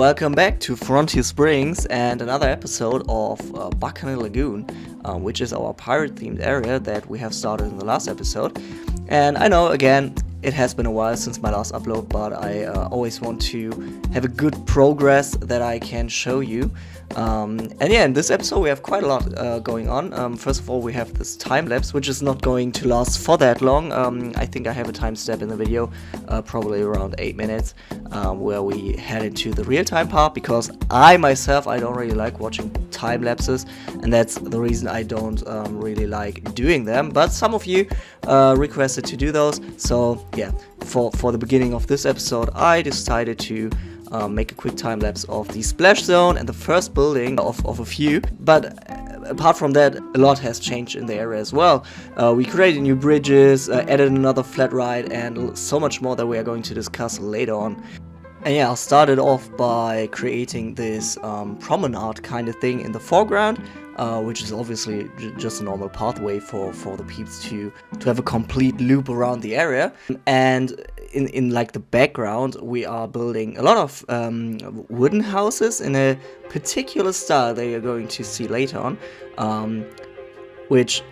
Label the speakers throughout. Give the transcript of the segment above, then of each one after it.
Speaker 1: Welcome back to Frontier Springs and another episode of Buccaneer Lagoon, which is our pirate-themed area that we have started in the last episode. And I know, again, it has been a while since my last upload, but I always want to have a good progress that I can show you. And yeah, in this episode we have quite a lot going on. First of all, we have this time-lapse, which is not going to last for that long. I think I have a timestamp in the video, probably around 8 minutes, where we head into the real-time part, because I myself, I don't really like watching time-lapses, and that's the reason I don't really like doing them. But some of you requested to do those, so yeah, for the beginning of this episode, I decided to make a quick time lapse of the splash zone and the first building of a few. But apart from that, a lot has changed in the area as well. We created new bridges, added another flat ride, and so much more that we are going to discuss later on. And yeah, I'll start it off by creating this promenade kind of thing in the foreground, which is obviously just a normal pathway for the peeps to have a complete loop around the area. And in like the background, we are building a lot of wooden houses in a particular style that you're going to see later on, which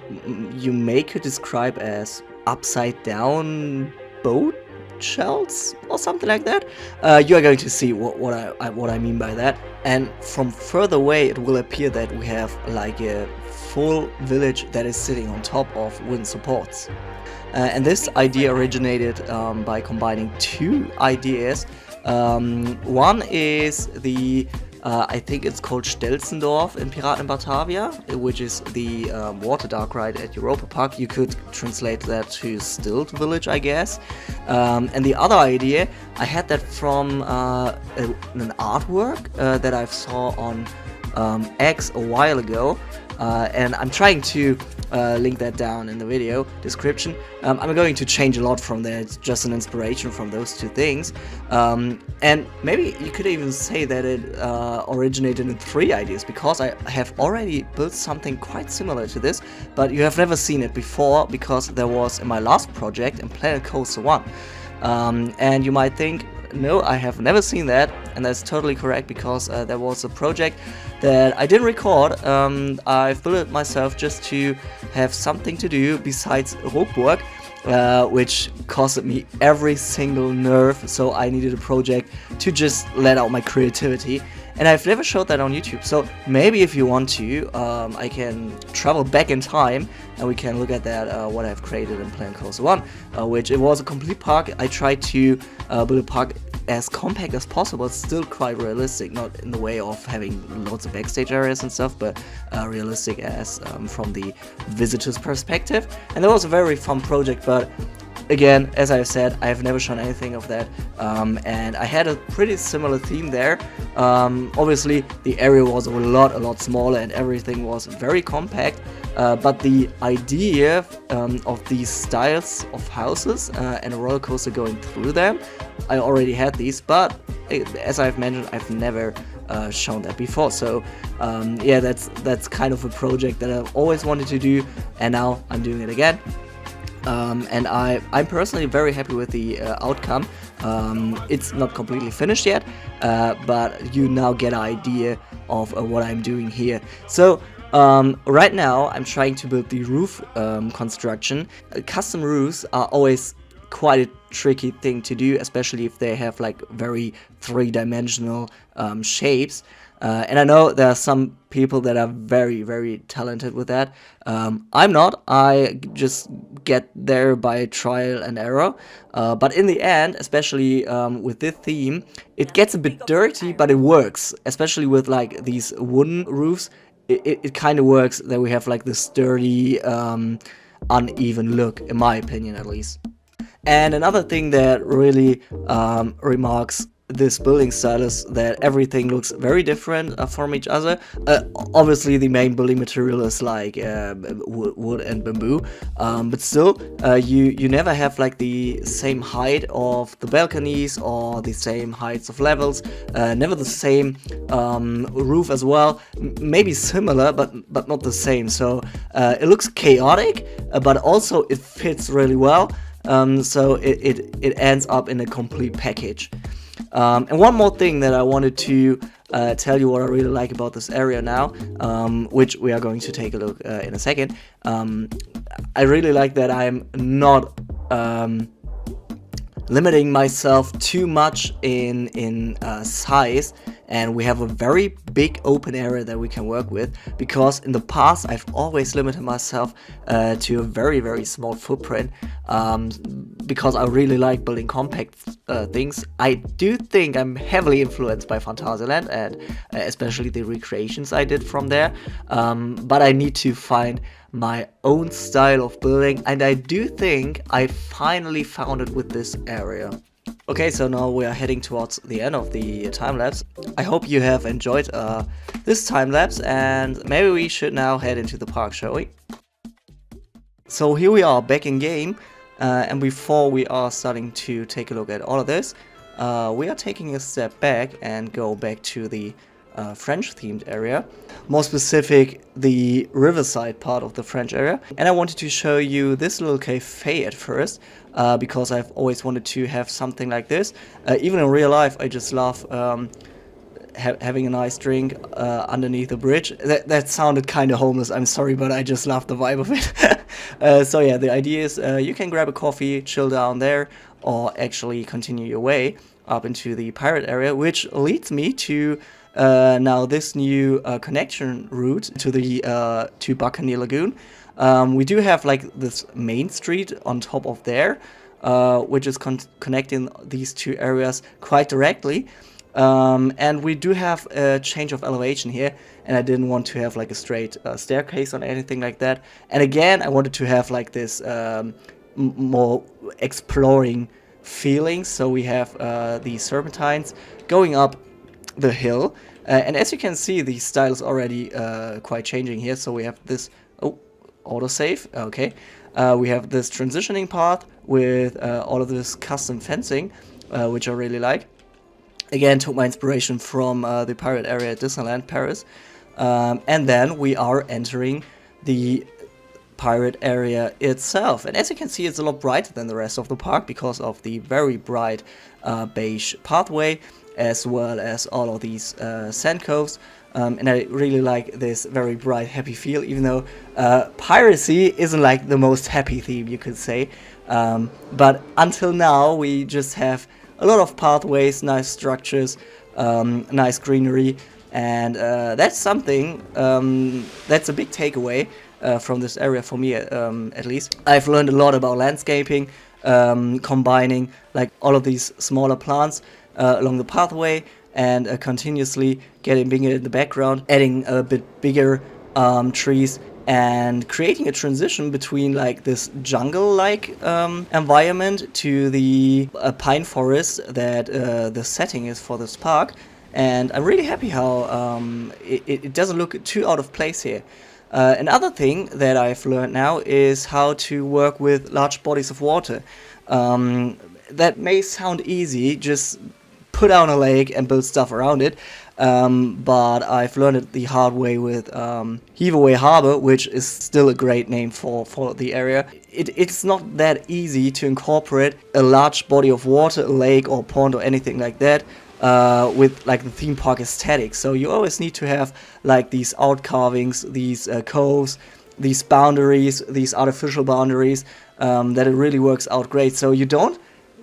Speaker 1: you could describe as upside down boat shells or something like that. You are going to see what I mean by that. And from further away, it will appear that we have like a full village that is sitting on top of wooden supports. And this idea originated by combining two ideas. One is the I think it's called Stelzendorf in Piraten in Batavia, which is the water dark ride at Europa Park. You could translate that to Stilt Village, I guess. And the other idea, I had that from an artwork that I saw on X a while ago. And I'm trying to link that down in the video description. I'm going to change a lot from there. It's just an inspiration from those two things. And maybe you could even say that it originated in three ideas, because I have already built something quite similar to this, but you have never seen it before, because there was in my last project in Planet Coaster 1. And you might think, no, I have never seen that, and that's totally correct, because there was a project that I didn't record. I've built it myself just to have something to do besides Rockburg, which costed me every single nerve, so I needed a project to just let out my creativity. And I've never showed that on YouTube, so maybe if you want to, I can travel back in time and we can look at that, what I've created in Planet Coaster 1, which it was a complete park. I tried to build a park as compact as possible. It's still quite realistic, not in the way of having loads of backstage areas and stuff, but realistic as from the visitor's perspective. And that was a very fun project, but again, as I said, I have never shown anything of that, and I had a pretty similar theme there. Obviously, the area was a lot smaller and everything was very compact, but the idea of these styles of houses and a roller coaster going through them, I already had these, but as I've mentioned, I've never shown that before. So yeah, that's kind of a project that I've always wanted to do, and now I'm doing it again. And I'm personally very happy with the outcome. It's not completely finished yet, but you now get an idea of what I'm doing here. So right now I'm trying to build the roof construction. Custom roofs are always quite a tricky thing to do, especially if they have like very three-dimensional shapes. And I know there are some people that are very talented with that. I'm not. I just get there by trial and error. But in the end, especially with this theme, it gets a bit dirty, but it works. Especially with like these wooden roofs, it kind of works that we have like this sturdy, uneven look, in my opinion at least. And another thing that really remarks this building style is that everything looks very different from each other. Obviously the main building material is like wood and bamboo, but still you never have like the same height of the balconies or the same heights of levels, never the same roof as well, maybe similar but not the same. So it looks chaotic, but also it fits really well. So it ends up in a complete package. And one more thing that I wanted to tell you what I really like about this area now, which we are going to take a look in a second. I really like that I'm not limiting myself too much in size, and we have a very big open area that we can work with, because in the past I've always limited myself to a very, very small footprint, because I really like building compact things. I do think I'm heavily influenced by Phantasialand, and especially the recreations I did from there, but I need to find my own style of building, and I do think I finally found it with this area. Okay, so now we are heading towards the end of the time lapse. I hope you have enjoyed this time lapse, and maybe we should now head into the park, shall we? So here we are back in game, and before we are starting to take a look at all of this, we are taking a step back and go back to the French themed area, more specific the riverside part of the French area. And I wanted to show you this little cafe at first, because I've always wanted to have something like this. Even in real life, I just love having a nice drink underneath a bridge. That sounded kind of homeless, I'm sorry, but I just love the vibe of it. So yeah, the idea is you can grab a coffee, chill down there, or actually continue your way up into the pirate area, which leads me to now this new connection route to the to Buccaneer Lagoon. We do have like this main street on top of there, which is connecting these two areas quite directly. And we do have a change of elevation here, and I didn't want to have like a straight staircase or anything like that. And again, I wanted to have like this more exploring feeling. So we have the serpentines going up the hill, and as you can see, the style is already quite changing here. So we have this autosave, okay, we have this transitioning path with all of this custom fencing, which I really like. Again, took my inspiration from the pirate area at Disneyland Paris, and then we are entering the pirate area itself, and as you can see, it's a lot brighter than the rest of the park because of the very bright beige pathway, as well as all of these sand coves. And I really like this very bright, happy feel, even though piracy isn't like the most happy theme, you could say. But until now, we just have a lot of pathways, nice structures, nice greenery, and that's something, that's a big takeaway from this area for me, at least. I've learned a lot about landscaping, combining like all of these smaller plants along the pathway, and continuously getting bigger in the background, adding a bit bigger trees, and creating a transition between like this jungle-like environment to the pine forest that the setting is for this park. And I'm really happy how it doesn't look too out of place here. Another thing that I've learned now is how to work with large bodies of water. That may sound easy, just put down a lake and build stuff around it, but I've learned it the hard way with Heaveaway Harbor, which is still a great name for the area. It's not that easy to incorporate a large body of water, a lake or pond or anything like that, with like the theme park aesthetic. So you always need to have like these out carvings, these coves, these boundaries, these artificial boundaries, that it really works out great. So you don't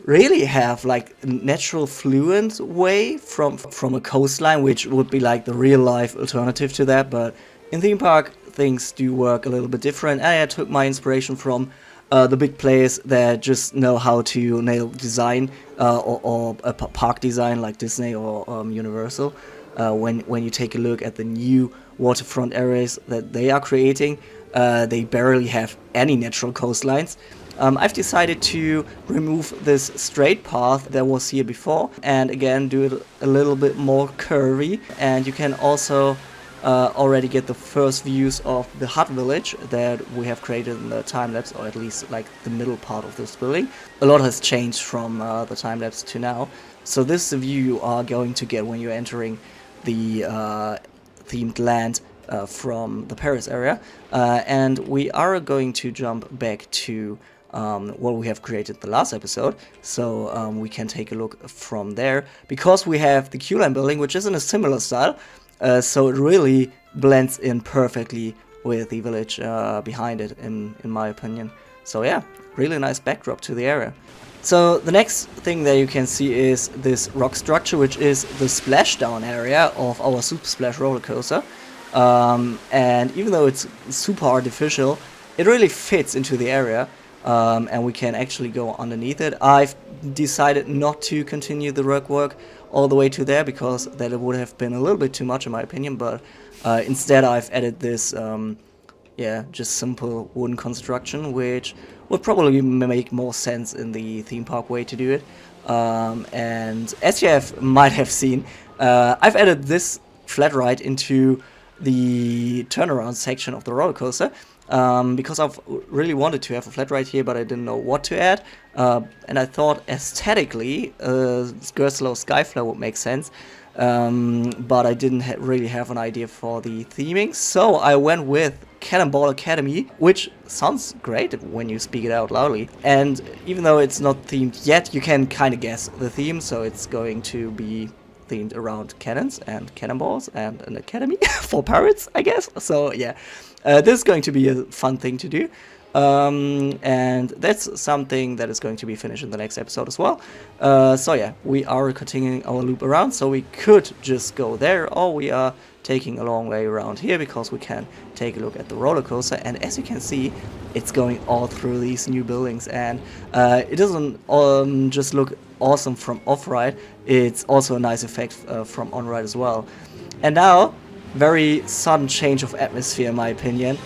Speaker 1: really have like a natural fluent way from a coastline, which would be like the real life alternative to that. But in theme park, things do work a little bit different, and I took my inspiration from the big players that just know how to nail design, or a park design like Disney or Universal. When you take a look at the new waterfront areas that they are creating, they barely have any natural coastlines. I've decided to remove this straight path that was here before, and again do it a little bit more curvy, and you can also already get the first views of the hut village that we have created in the time lapse, or at least like the middle part of this building. A lot has changed from the time lapse to now, so this is the view you are going to get when you're entering the themed land from the Paris area, and we are going to jump back to what we have created the last episode. So we can take a look from there, because we have the Q-line building, which is in a similar style. So it really blends in perfectly with the village behind it, in my opinion. So yeah, really nice backdrop to the area. So the next thing that you can see is this rock structure, which is the splashdown area of our Super Splash roller coaster. And even though it's super artificial, it really fits into the area, and we can actually go underneath it. I've decided not to continue the rug work all the way to there, because that would have been a little bit too much in my opinion, but instead I've added this just simple wooden construction, which would probably make more sense in the theme park way to do it. And as you might have seen, I've added this flat ride into the turnaround section of the roller coaster, because I've really wanted to have a flat ride here, but I didn't know what to add. And I thought aesthetically, Gerslow Skyflow would make sense. But I didn't really have an idea for the theming, so I went with Cannonball Academy, which sounds great when you speak it out loudly. And even though it's not themed yet, you can kind of guess the theme, so it's going to be themed around cannons and cannonballs and an academy for pirates, I guess. So yeah, this is going to be a fun thing to do. And that's something that is going to be finished in the next episode as well. So yeah, we are continuing our loop around, so we could just go there, or we are taking a long way around here, because we can take a look at the roller coaster. And as you can see, it's going all through these new buildings, and it doesn't just look awesome from off-ride, it's also a nice effect from on-ride as well. And now, very sudden change of atmosphere in my opinion.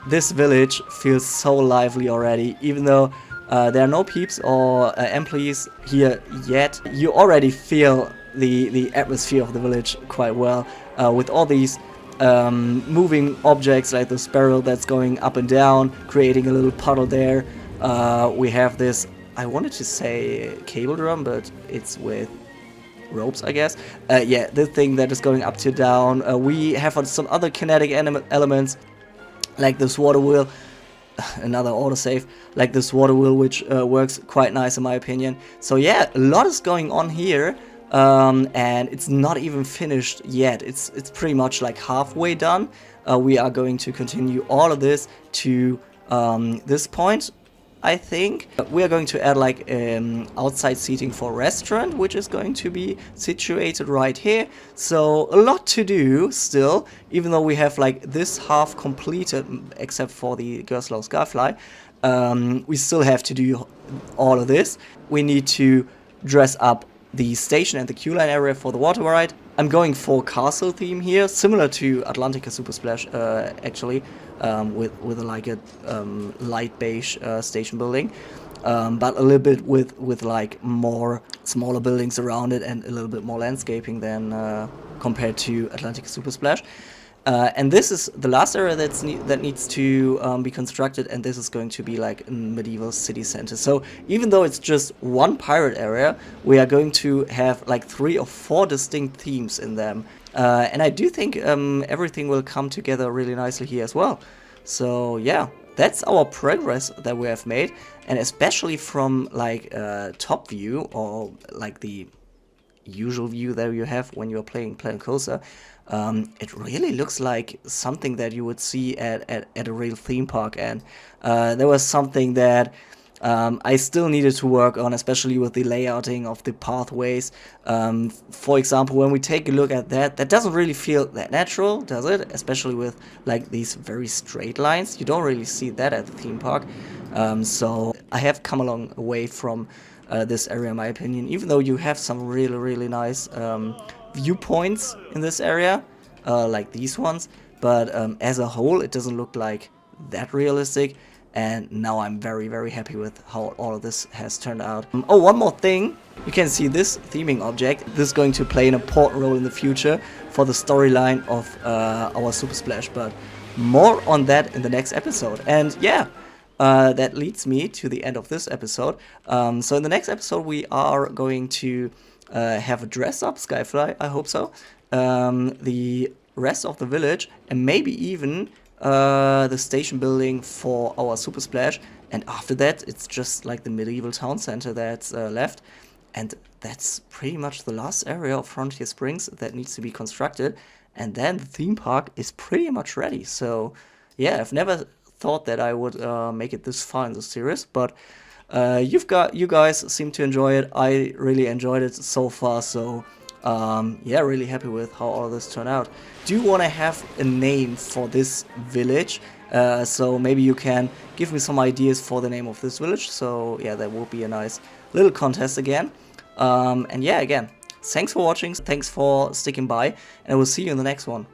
Speaker 1: This village feels so lively already, even though there are no peeps or employees here yet. You already feel the atmosphere of the village quite well, with all these moving objects like the sparrow that's going up and down, creating a little puddle there. We have this, I wanted to say cable drum, but it's with ropes, I guess. Yeah, the thing that is going up to down. We have some other kinetic elements, like this water wheel, another autosave, like this water wheel, which works quite nice in my opinion. So yeah, a lot is going on here, and it's not even finished yet. It's pretty much like halfway done. We are going to continue all of this to this point, I think. We are going to add like outside seating for restaurant, which is going to be situated right here. So a lot to do still, even though we have like this half completed, except for the Gerslow Skyfly. We still have to do all of this. We need to dress up the station and the Q-line area for the water ride. I'm going for castle theme here, similar to Atlantica Super Splash, actually, with like a light beige station building, but a little bit with like more smaller buildings around it and a little bit more landscaping than compared to Atlantica Super Splash. And this is the last area that needs to be constructed, and this is going to be like a medieval city center. So even though it's just one pirate area, we are going to have like 3 or 4 distinct themes in them. And I do think everything will come together really nicely here as well. So yeah, that's our progress that we have made, and especially from like top view, or like the usual view that you have when you're playing Planet Coaster. It really looks like something that you would see at a real theme park, and there was something that I still needed to work on, especially with the layouting of the pathways. For example, when we take a look at that doesn't really feel that natural, does it? Especially with like these very straight lines. You don't really see that at the theme park. So I have come a long way from this area, in my opinion, even though you have some really nice viewpoints in this area, like these ones, but as a whole it doesn't look like that realistic. And now I'm very happy with how all of this has turned out. Oh, one more thing, you can see this theming object. This is going to play an important role in the future for the storyline of our Super Splash, but more on that in the next episode. And yeah, that leads me to the end of this episode. So in the next episode we are going to have a dress-up Skyfly, I hope so, the rest of the village, and maybe even the station building for our Super Splash, and after that it's just like the medieval town center that's left, and that's pretty much the last area of Frontier Springs that needs to be constructed, and then the theme park is pretty much ready. So yeah, I've never thought that I would make it this far in the series, but you guys seem to enjoy it. I really enjoyed it so far, so yeah, really happy with how all this turned out. Do you want to have a name for this village? So maybe you can give me some ideas for the name of this village. So yeah, that will be a nice little contest again. And yeah, again, thanks for watching, thanks for sticking by, and I will see you in the next one.